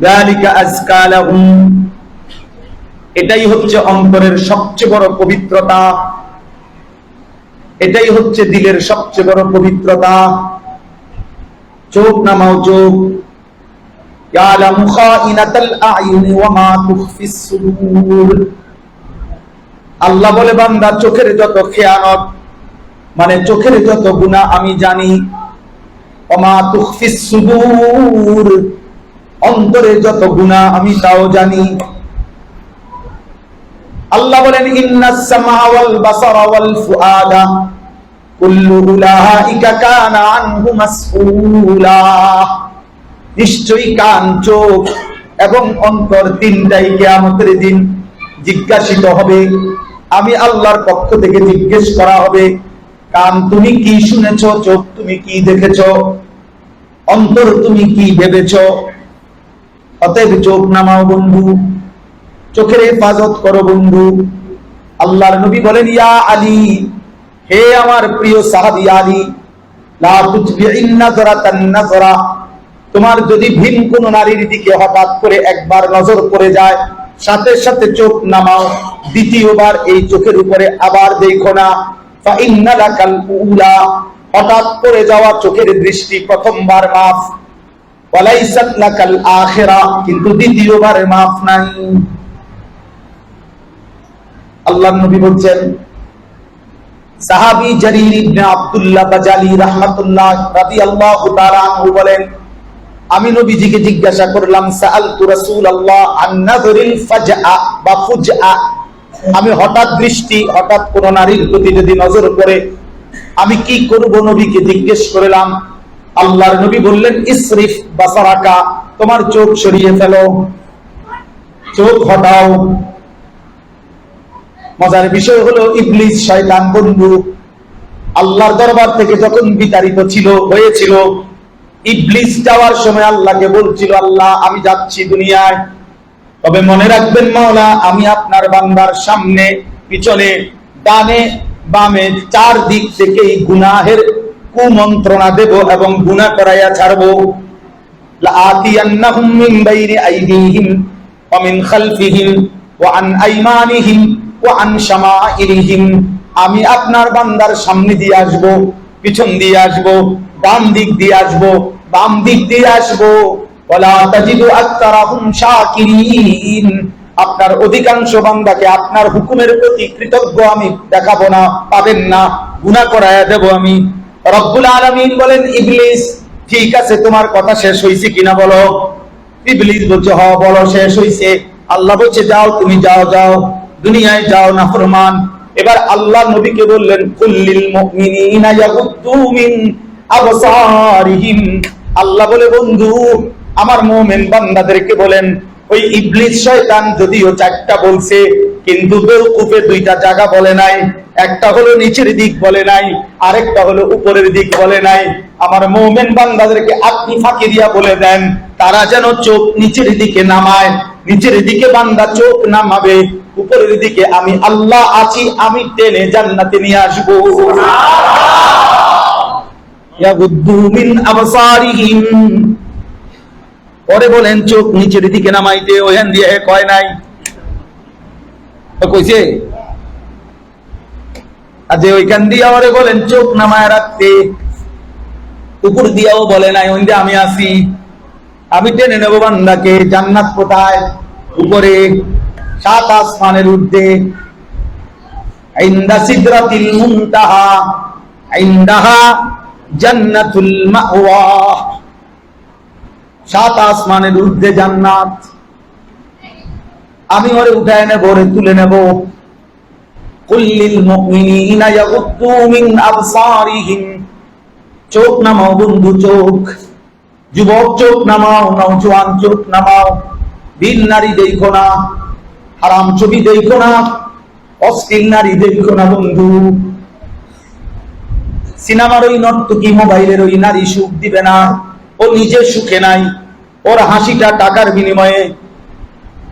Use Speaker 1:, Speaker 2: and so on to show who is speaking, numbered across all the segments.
Speaker 1: যালিকা আযকা লাহুম, এটাই হচ্ছে অন্তরের সবচেয়ে বড় পবিত্রতা, এটাই হচ্ছে দিলের সবচেয়ে বড় পবিত্রতা। চোখ নামাও, চোখ। ইয়ালামু খাইনাতাল আয়ুনি ওয়া মা তুখফিস সুদূর। আল্লাহ বলে, বান্দা চোখের যত খেয়ানত, মানে চোখের যত গুনাহ আমি জানি। ওয়া মা তুখফিস সুদূর, অন্তরে যত গুনাহ আমি তাও জানি। আল্লাহ বলেন, ইন্নাস সামআ ওয়াল বাসারা ওয়াল ফুআদা কুল্লু উলাইকা কানা আনহু মাসউলা। নিশ্চয়ই কান, চোখ এবং অন্তর তিনটাই কিয়ামতের দিন জিজ্ঞাসিত হবে। আমি আল্লাহর পক্ষ থেকে জিজ্ঞেস করা হবে, কান তুমি কি শুনেছো, চোখ তুমি কি দেখেছো, অন্তর তুমি কি ভেবেছো। অতএব চোখ নামাও বন্ধু, চোখের হেফাজত করো বন্ধু। আল্লাহর নবী বলেন, ইয়া আলী, হে আমার প্রিয় সাহাবী আলী, লা তুতবিইন নাযরাতান নাযরা, তোমার যদি ভিন কোন নারীর দিকে হঠাৎ করে একবার নজর পড়ে যায়, সাথে সাথে চোখ নামাও, দ্বিতীয়বার এই চোখের উপরে আবার দেখো না। ফা ইন্না লাকাল উলা, হঠাৎ পড়ে যাওয়া চোখের দৃষ্টি প্রথমবার মাফ, ওয়ালাইসাত লাকাল আখিরা, কিন্তু দ্বিতীয়বার মাফ নাই। আল্লাহর নবী বলছেন, সাহাবী জারীর ইবনে আব্দুল্লাহ বাজালী রাহমাতুল্লাহ রাদিয়াল্লাহু তাআলা আনহু বলেন, আমি নবীজিকে জিজ্ঞাসা করলাম, সাআলতু রাসূলুল্লাহ আন নাযরিল ফাজআ বা ফুজআ, আমি হঠাৎ দৃষ্টি, হঠাৎ কোন নারীর প্রতি যদি নজর পড়ে আমি কি করব, নবীকে জিজ্ঞেস করলাম। আল্লাহর নবী বললেন, ইসরিফ বাসারাকা, তোমার চোখ সরিয়ে ফেলো, চোখ হটাও। মজার বিষয় হলো, ইবলিস শয়তান বন্ধু আল্লাহর দরবার থেকে যখন বিতাড়িত হয়েছিল, ইবলিস যাওয়ার সময় আল্লাহকে বলছিল, আল্লাহ আমি যাচ্ছি দুনিয়ায়, তবে মনে রাখবেন মাওলা, আমি আপনার বান্দার সামনে পিছনে ডানে বামে চার দিক থেকেই গুনাহের কুমন্ত্রণা দেব এবং গুনাহ করাইয়া ছাড়বো। লাআতিয়ান্নাহুম মিন বাইনি আইদিহিম ওয়া মিন খালফিহিম ওয়া আন আইমানিহিম ওয়া আন শামাইলিহিম, আমি আপনার বান্দার সামনে দিয়ে আসব, পিছন দিয়ে আসব, ডান দিক দিয়ে আসব, বাম দিক দিয়ে আসব। ওয়ালা তাজিদু আকতারাহুম শাকিরিন, আপনার অধিকাংশ বান্দাকে আপনার হুকুমের প্রতি কৃতজ্ঞ আমি দেখাবো না, পাবেন না, গুনাহ করায়া দেব আমি। রব্বুল আলামিন বলেন, ইবলিস ঠিক আছে, তোমার কথা শেষ হইছে কিনা বলো। ইবলিস বলছে, হ্যাঁ বলো, শেষ হইছে। আল্লাহ বলছে, যাও তুমি যাও, যাও দুনিয়ায় যাও নাফরমান। এবার আল্লাহ নবীকে বললেন, কুল্লিল মুমিনিনা ইয়াগুদ্দু মিন আবসারিহিম, আল্লাহ বলে, বন্ধু আমার মুমিন বান্দাদেরকে বলেন, ওই ইবলিস শয়তান যদিও চারটা বলছে, কিন্তু বেওকুফে দুইটা জায়গা বলে নাই। একটা হলো নিচের দিক বলে নাই, আরেকটা হলো উপরের দিক বলে নাই। আমার মুমিন বান্দাদেরকে আপনি ফাঁকি দিয়া বলে দেন, তারা যেন চোখ নিচের দিকে নামায়। নিচের দিকে বান্দা চোখ নামাবে, উপরের দিকে আমি আল্লাহ আছি, আমি টেনে জান্নাতে নিয়ে আসবো। ইয়াগুদ্দু মিন আবসারিহিম, পরে বলেন চোখ নিচের দিকে নামাইতে, ওখান দিয়ে কয় নাই, কইছে আজ ওইখান দিয়ে আমারে বলেন চোখ নামায় রাখতে, উপর দিয়াও বলে নাই, ওই আমি আসি, আমি টেনে নেব বান্দাকে। জান্নাত কোথায়? উপরে, সাত আসমানের ঊর্ধ্বে, ইনদা সিদরাতিল মুনতাহা ইনদাহা জান্নাতুল মাওয়া, সাত আসমানের ঊর্ধ্বে জান্নাত। আমি ওরে উঠায় নেব, ওরে তুলে নেব। কুল্লিল মুমিনিনা ইয়াগুদ্দু মিন আবসারিহিম, চোখ নামাও বন্ধু, চোখ। যুবক চোখ নামাও, নওজোয়ান চোখ নামাও। বিন নারী দেখো না, হারাম ছবি দেখো না, অশ্লীল নারী দেখো না বন্ধু। সিনেমার ওই নর্তকী, মোবাইলের ওই নারী সুখ দিবে না, ও নিজে সুখে নাই। ওর হাসিটা টাকার বিনিময়ে,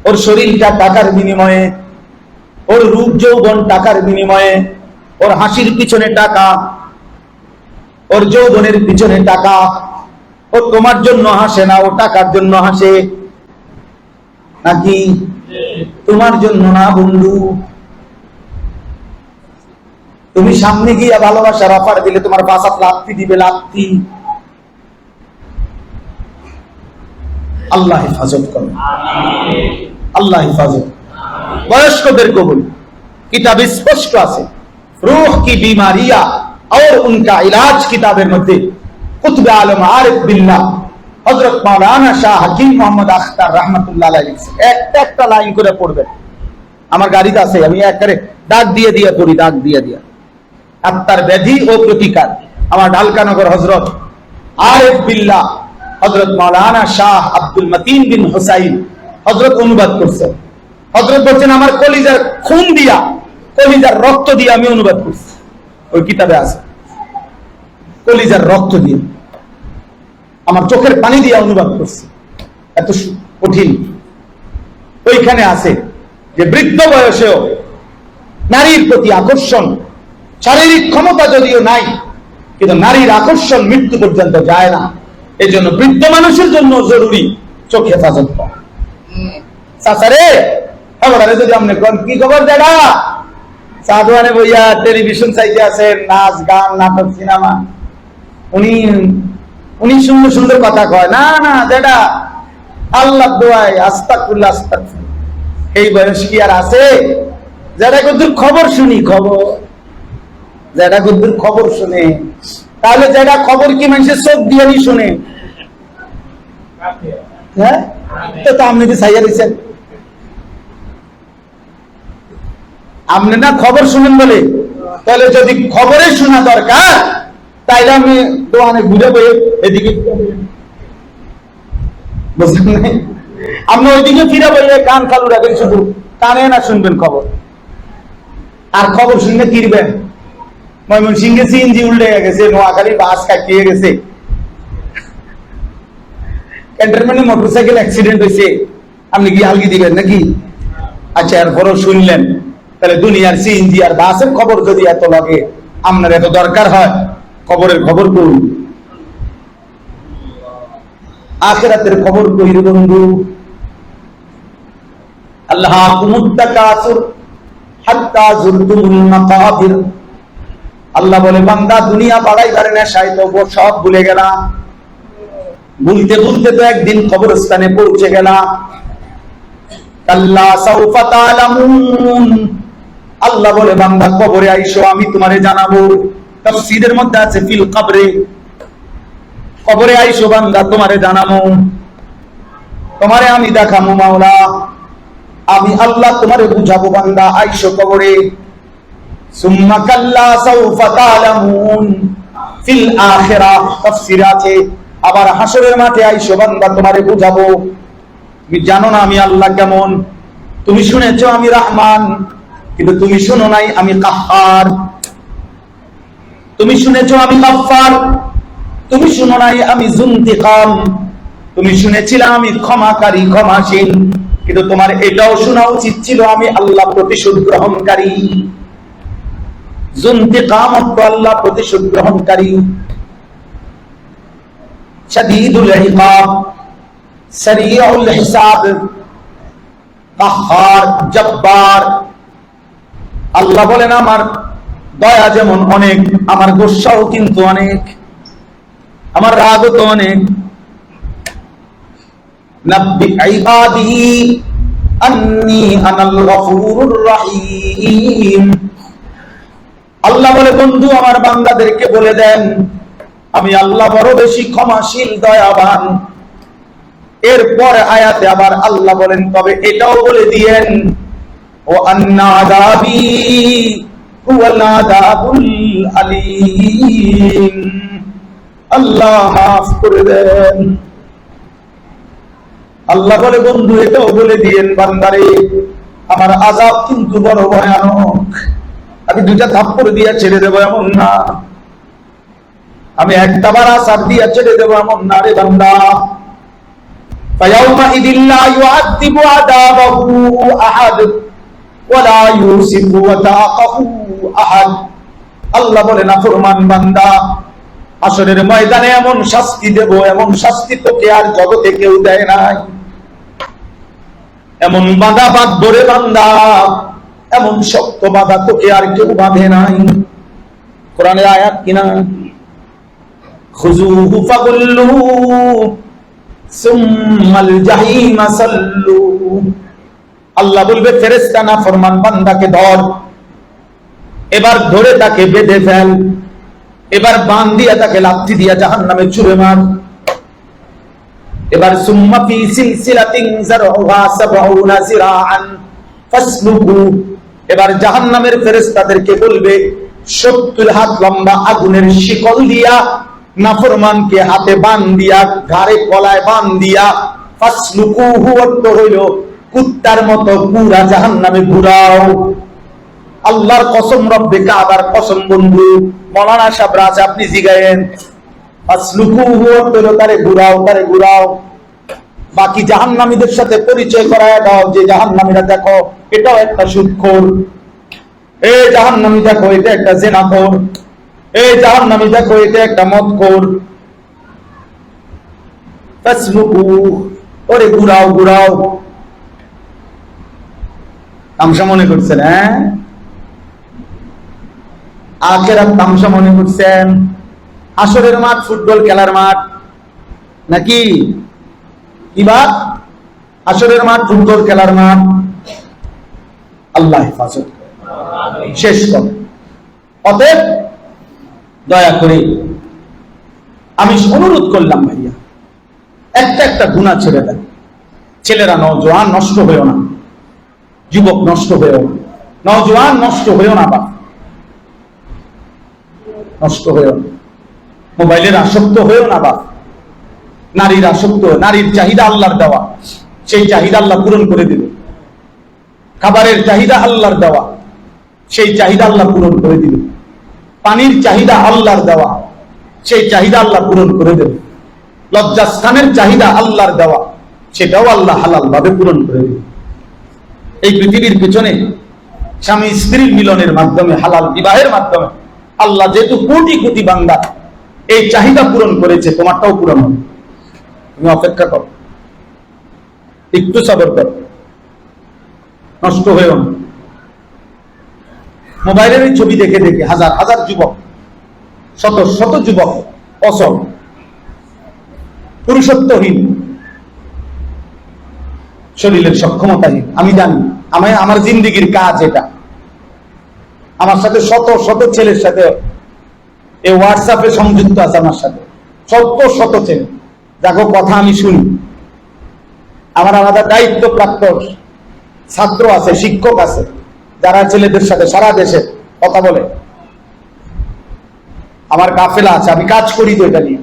Speaker 1: ওর শরীরটা টাকার বিনিময়ে, ওর রূপ যৌবন টাকার বিনিময়ে, ওর হাসির পিছনে টাকা, ওর যৌবনের পিছনে টাকা। ও তোমার জন্য হাসে না, ও টাকার জন্য হাসে। নাকি তোমার জন্য না বন্ধু। তুমি সামনে গিয়া ভালোবাসার অফার দিলে তোমার বাসাত লাথি দিবে, লাথি। আল্লাহ হেফাজত করুন, আল্লাহ হেফাজত। বয়স্কদের কবুল কিতাবে স্পষ্ট আছে, রূহ কি বিমারিয়া और उनका इलाज কিতাবের মধ্যে কুতুবে আলম আরিফ বিল্লাহ হযরত মাওলানা শাহ হাকিম মোহাম্মদ আখতার রাহমাতুল্লাহ আলাইহি একটা একটা লাইন করে পড়বেন। আমার গাড়িতে আছে, আমি একবারে দাগ দিয়ে দিয়ে পড়ি, দাগ দিয়ে দিয়ে। আত্মার ব্যাধি ও প্রতিকার, আমার ঢালকানগর হযরত আরিফ বিল্লাহ হযরত মাওলানা শাহ আব্দুল মতিন বিন হুসাইন হযরত অনুবাদ করছেন। হযরত বলছেন আমার কলিজার খুন দিয়া, কলিজার রক্ত দিয়ে আমি অনুবাদ করছি। ওই কিতাবে আছে, কলিজার রক্ত দিয়ে, আমার চোখের পানি দিয়ে অনুবাদ করছি। এত কঠিন। ওইখানে আছে যে বৃদ্ধ বয়সেও নারীর প্রতি আকর্ষণ, শারীরিক ক্ষমতা যদিও নাই, কিন্তু নারীর আকর্ষণ মৃত্যু পর্যন্ত যায় না। এই জন্য বৃদ্ধ মানুষের জন্য জরুরি চোখ হেফাজত করা। চাচারে খবর যদি আপনি কি খবর দেখা সাধুয়ানে বইয়া টেলিভিশন চাইতে আছেন, নাচ গান নাটক সিনেমা, উনি সুন্দর সুন্দর কথা কয় না না যেটা আল্লাহ দোয়ায় আস্তাগফিরুল্লাহ আস্তাগফিরুল্লাহ। এই বয়স কি আর আছে? যেটা কদ্দুর খবর শুনি, খবর যেটা কদ্দুর খবর শুনে, তাহলে যেটা খবর কি মানুষের চোখ দিয়ে নি শুনে? হ্যাঁ, তো আপনি কি চাইয়া দিচ্ছেন? আপনি না খবর শুনেন বলে, তাহলে যদি খবরে শোনা দরকার তাইলে আমি দোকানে ঘুরে বই এদিকে বুঝলেন না? আপনি ওইদিকে ফিরে বইয়ে কান খালু রাখেন, শুধু কানে না শুনবেন খবর। আর খবর শুনলে কিরবেন? ময়মনসিংহে সিএনজি উল্টে গেছে, নোয়াখালী বাস কাটিয়ে গেছে, ক্যান্টনমেন্টে মোটরসাইকেল অ্যাক্সিডেন্ট হয়েছে, আপনি কি হালকি দিবেন নাকি? আচ্ছা, এরপরও শুনলেন, তাহলে দুনিয়ার সিএনজি আর বাসের খবর যদি এত লাগে, আপনার এত দরকার হয়, খবরের খবর করুন, আখিরাতের খবর কইর বন্ধু। আল্লাহুমুত তাকাসুর হাত্তা যুরতুমুল মাকাবির। আল্লাহ বলে বান্দা দুনিয়া বাড়াইবার নেশায় তো সব ভুলে গেলা, ভুলতে ভুলতে তো একদিন কবরস্থানে পৌঁছে গেলা। কাল্লা সাউফা তা'লামুন। আল্লাহ বলে বান্দা কবরে আইসো, আমি তোমারে জানাবো। তাফসীরের মধ্যে আছে ফিল কবরে, কবরে আইসো বান্দা তোমারে জানাবো, তোমারে আমি দেখাবো মাওলা, আমি আল্লাহ তোমারে বুঝাবো বান্দা, আইসো কবরে। সুম্মা কাল্লা সাউফা তা'লামুন ফিল আখিরাহ। তাফসীর আছে আবার হাসরের মাঠে আইসো বান্দা তোমারে বুঝাবো। তুমি জানো না আমি আল্লাহ কেমন, তুমি শুনেছো আমি রহমান, কিন্তু তুমি শুনো নাই আমি কাহ্হার। তুমি শুনেছো আমি গাফফার, তুমি শুনো নাই আমি যুনতিকাম। তুমি শুনেছিলে আমি ক্ষমাকারী, ক্ষমাশীল, কিন্তু তোমার এটাও শোনা উচিত ছিল আমি আল্লাহ প্রতিশোধ গ্রহণকারী। যুনতিকাম অর্থ আল্লাহ প্রতিশোধ গ্রহণকারী। শাদীদুল ইকাব, সারিউল হিসাব, কাহ্হার, জব্বার। আল্লাহ বলেন আমার দয়া যেমন অনেক, আমার গোসাও কিন্তু অনেক, আমার রাগও তো অনেক। নাব্বি ইবাদি আন্নী আনাল গফুরুর রহিম। আল্লাহ বলে বন্ধু আমার বান্দাদেরকে বলে দেন আমি আল্লাহ বড় বেশি ক্ষমাশীল, দয়াবান। এরপর আয়াতে আবার আল্লাহ বলেন তবে এটাও বলে দিয়েন ও আন্না আযাবি হুয়াল আযাবুল আলীম। আল্লাহ মাফ করে দেন। আল্লাহ বলে বন্ধু এটাও বলে দিয়েন বান্দারে আমার আযাব কিন্তু বড় ভয়ানক। আমি দুইটা থাপ্পড় দিয়া ছেড়ে দেবো এমন না, আমি একটা বার আসার দিয়া ছেড়ে দেবো এমন না রে বান্দা। فَيَوْمَئِذٍ لَا يُعَذِّبُ عَذَابَهُ أَحَدٌ وَلَا يُوثِقُ وَثَاقَهُ أَحَدٌ। আল্লাহ বলে নাফরমান বান্দা হাসরের ময়দানে এমন শাস্তি দেব, এমন শাস্তি তোকে আর জগতে কেউ দেয় নাই, এমন বাঁধা বাঁধবো রে বান্দা, এমন শক্ত বাঁধা তোকে আর কেউ বাঁধে নাই। কোরআনের আয়াত কিনা, খুযুহু ফাগুল্লুহু সুম্মাল জাহিমা সাল্লু। আল্লাহ বলবে ফেরেশতা নাফরমান বান্দাকে ধর, এবার ধরে তাকে বেঁধে ফেল, এবার বাঁধ দিয়া তাকে লাথি দিয়া জাহান্নামে ছুঁড়ে মার। এবার সুম্মা ফি সিলসিলাতিন যারউহা ৭০ যিরাআন ফাসলুকু। এবার জাহান্নামের ফেরেশতাদেরকে বলবে ৭০ হাত লম্বা আগুনের শিকল দিয়া নাফরমানকে হাতে বাঁধ দিয়া, ঘাড়ে গলায় বাঁধ দিয়া, ফাসলুকুহু অর্থ হইল কুত্তার মতো পুরা জাহান্নামে ঘুরাও। আল্লাহর কসম, রব্বে কাবার কসম বন্ধু মাওলানা সাহেব রাজ আপনি জিগায়েন, ফাসলুকুহু অর্থ হইল তারে ঘুরাও, তারে ঘুরাও। বাকি জাহান্নামীদের সাথে পরিচয় করায় দাও যে জাহান্নামীরা দেখো এটাও একটা সুদখোর, এই জাহান্নামী দেখো এটা একটা জিনাখোর, এই জাহান্নামী দেখো এটা একটা মদখোর। ফাসলুকু, ওরে ঘুরাও ঘুরাও। তামসা মনে করছেন? হ্যাঁ, আখিরাত তামসা মনে করছেন? হাসরের মাঠ ফুটবল খেলার মাঠ নাকি? কি বাত? হাসরের মাঠ ফুটবল খেলার মাঠ। আল্লাহ হেফাজত শেষ করে। অতএব দয়া করে আমি অনুরোধ করলাম ভাইয়া, একটা একটা গুনাহ ছেড়ে দেন। ছেলেরা নওজোয়ান নষ্ট হয়েও না, যুবক নষ্ট হয়েও না, নওজোয়ান নষ্ট হয়েও না, বা নষ্ট হয়েও না, মোবাইলের আসক্ত হয়েও না, বা নারীর আসক্ত, নারীর চাহিদা আল্লাহর দেওয়া, সেই চাহিদা আল্লাহ পূরণ করে দিবে। খাবারের চাহিদা আল্লাহর দেওয়া, সেই চাহিদা আল্লাহ পূরণ করে দিবে। পানির চাহিদা আল্লাহর দেওয়া, সেই চাহিদা আল্লাহ পূরণ করে দেবে। লজ্জাস্থানের চাহিদা আল্লাহর দেওয়া, সেটাও আল্লাহ হালাল ভাবে পূরণ করে দেবে। এই পৃথিবীর পিছনে স্বামী স্ত্রীর মিলনের মাধ্যমে, হালাল বিবাহের মাধ্যমে আল্লাহ যেহেতু কোটি কোটি বান্দা এই চাহিদা পূরণ করেছে, তোমারটাও পূরণ হবে। তুমি অপেক্ষা করো, একটু সবর করো, নষ্ট হয়েও না। মোবাইলের এই ছবি দেখে দেখে হাজার হাজার যুবক, শত শত যুবক অসল, পুরুষত্বহীন, শরীরের সক্ষমতাহীন। আমি জানি, আমার জিন্দিগির কাজ এটা। আমার সাথে শত শত ছেলের সাথে এই হোয়াটসঅ্যাপে সংযুক্ত আছে, আমার সাথে শত শত ছেলে, যাকে কথা আমি শুনি। আমার আলাদা দায়িত্বপ্রাপ্ত ছাত্র আছে, শিক্ষক আছে, যারা ছেলেদের সাথে সারা দেশে কথা বলে। আমার কাফেলা আছে, আমি কাজ করি তো এটা নিয়ে,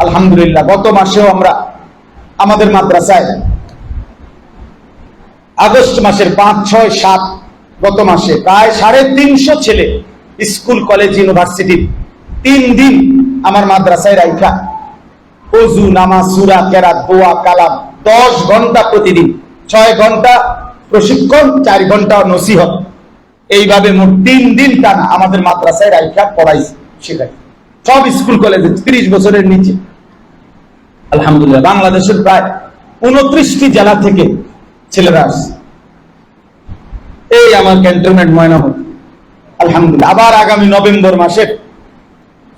Speaker 1: আলহামদুলিল্লাহ। গত মাসেও আমরা আমাদের মাদ্রাসায় আগস্ট মাসের 5, 6, 7 গত মাসে প্রায় 350 ছেলে স্কুল কলেজ ইউনিভার্সিটি 3 দিন আমার মাদ্রাসায় রাইখা ওযু নামাজ সূরা কেরাত দোয়া কালাম 10 ঘন্টা প্রতিদিন, 6 ঘন্টা প্রশিক্ষণ, 4 ঘন্টা নসিহত, এইভাবে মোট 3 দিন টানা আমাদের মাদ্রাসায় রাইখা পড়াইছে, শেখাই। সব স্কুল কলেজে 30 বছরের নিচে। আলহামদুলিল্লাহ, বাংলাদেশের প্রায় 29টি জেলা থেকে ছেলেরা আসছে। এই আমার ক্যান্টনমেন্ট ময়নামতি, আলহামদুলিল্লাহ। আবার আগামী নভেম্বর মাসে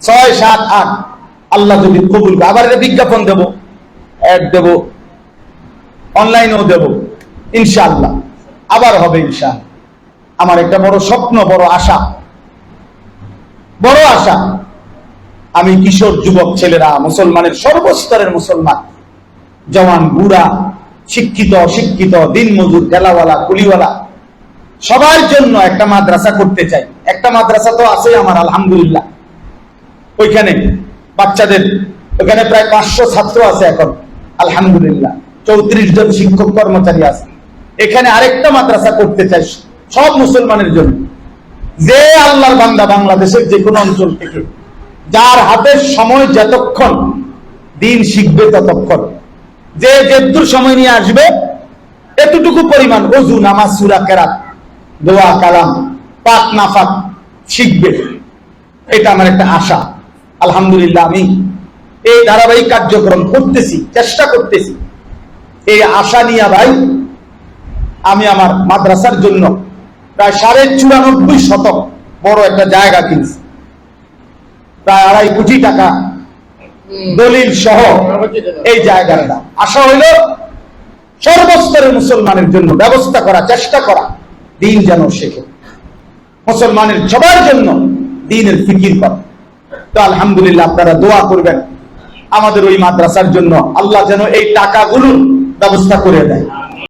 Speaker 1: 6, 7, 8 আল্লাহ যদি কবুল করে আবার এটা বিজ্ঞাপন দেব, অ্যাড দেব, অনলাইনেও দেব, ইনশাআল্লাহ আবার হবে ইনশাআল্লাহ। আমার একটা বড় স্বপ্ন, বড় আশা, বড় আশা, আমি কিশোর যুবক ছেলেরা, মুসলমানের সর্বস্তরের মুসলমান, জওয়ান বুড়া, শিক্ষিত অশিক্ষিত, দিনমজুর, ঠেলাওয়ালা, কুলিওয়ালা, সবার জন্য একটা মাদ্রাসা করতে চাই। একটা মাদ্রাসা তো আছে আমার, আলহামদুলিল্লাহ। ওইখানে বাচ্চাদের, ওখানে প্রায় 500 ছাত্র আছে এখন, আলহামদুলিল্লাহ। 34 জন শিক্ষক কর্মচারী আছে। এখানে আরেকটা মাদ্রাসা করতে চাই সব মুসলমানের জন্য। যে আল্লাহর বান্দা বাংলাদেশের যে কোনো অঞ্চল থেকে, যার হাতের সময় যতক্ষণ দিন শিখবে ততক্ষণ, যে যেদূর সময় নিয়ে আসবে এতটুকু পরিমাণ ওযু নামাজ সূরা কেরাত দোয়া কালাম পাক নাফাক শিখবে, এটা আমার একটা আশা। আলহামদুলিল্লাহ, আমি এই ধারাবাহিক কার্যক্রম করতেছি, চেষ্টা করতেছি। এই আশা নিয়ে ভাই আমি আমার মাদ্রাসার জন্য প্রায় 94.5 শতক বড় একটা জায়গা কিনছি, প্রায় 2.5 কোটি টাকা দলিল সহ এই জায়গাটা। আশা হইল সর্বস্তরের মুসলমানের জন্য ব্যবস্থা করা, চেষ্টা করা, দিন যেন শেখে, মুসলমানের সবার জন্য দিনের ফিকির করা। তো আলহামদুলিল্লাহ, আপনারা দোয়া করবেন আমাদের ওই মাদ্রাসার জন্য, আল্লাহ যেন এই টাকাগুলোর ব্যবস্থা করে দেয়।